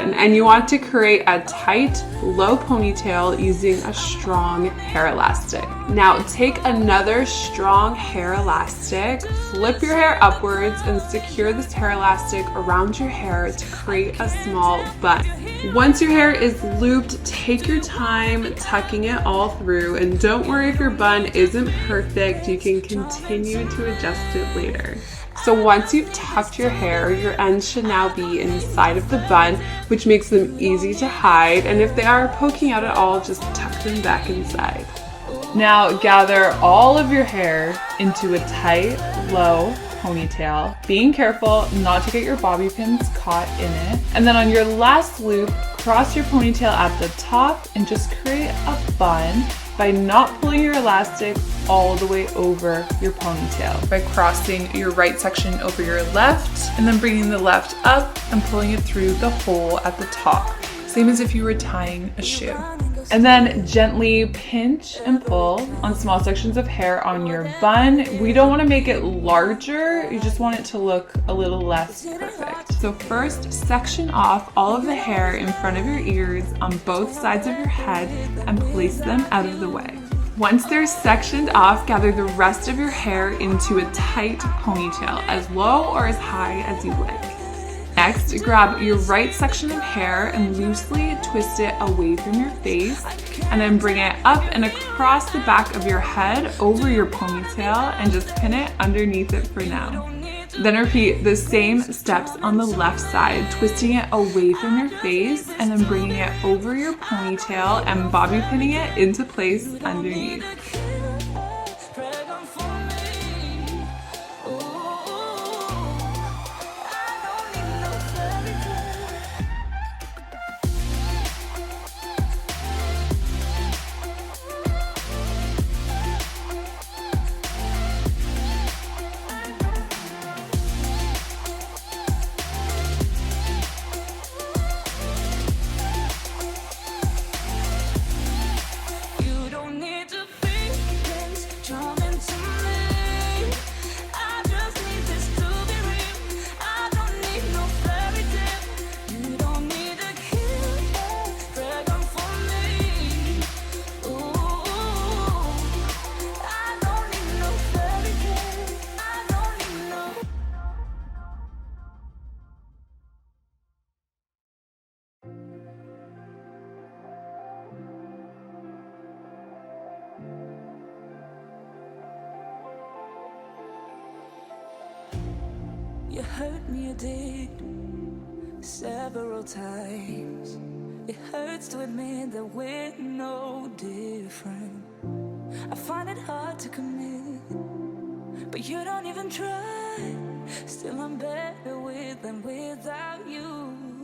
bun, and you want to create a tight, low ponytail using a strong hair elastic. Now take another strong hair elastic, flip your hair upwards, and secure this hair elastic around your hair to create a small bun. Once your hair is looped, take your time tucking it all through, and don't worry if your bun isn't perfect, you can continue to adjust it later. So once you've tucked your hair, your ends should now be inside of the bun, which makes them easy to hide, and if they are poking out at all, just tuck them back inside. Now gather all of your hair into a tight, low ponytail, being careful not to get your bobby pins caught in it. And then on your last loop, cross your ponytail at the top and just create a bun by not pulling your elastic all the way over your ponytail. By crossing your right section over your left and then bringing the left up and pulling it through the hole at the top. Same as if you were tying a shoe. And then gently pinch and pull on small sections of hair on your bun. We don't want to make it larger, you just want it to look a little less perfect. So first, section off all of the hair in front of your ears on both sides of your head and place them out of the way. Once they're sectioned off, gather the rest of your hair into a tight ponytail, as low or as high as you like. Next, grab your right section of hair and loosely twist it away from your face, and then bring it up and across the back of your head over your ponytail and just pin it underneath it for now. Then repeat the same steps on the left side, twisting it away from your face and then bringing it over your ponytail and bobby pinning it into place underneath. You hurt me, you did, several times. It hurts to admit that we're no different. I find it hard to commit, but you don't even try. Still I'm better with than without you.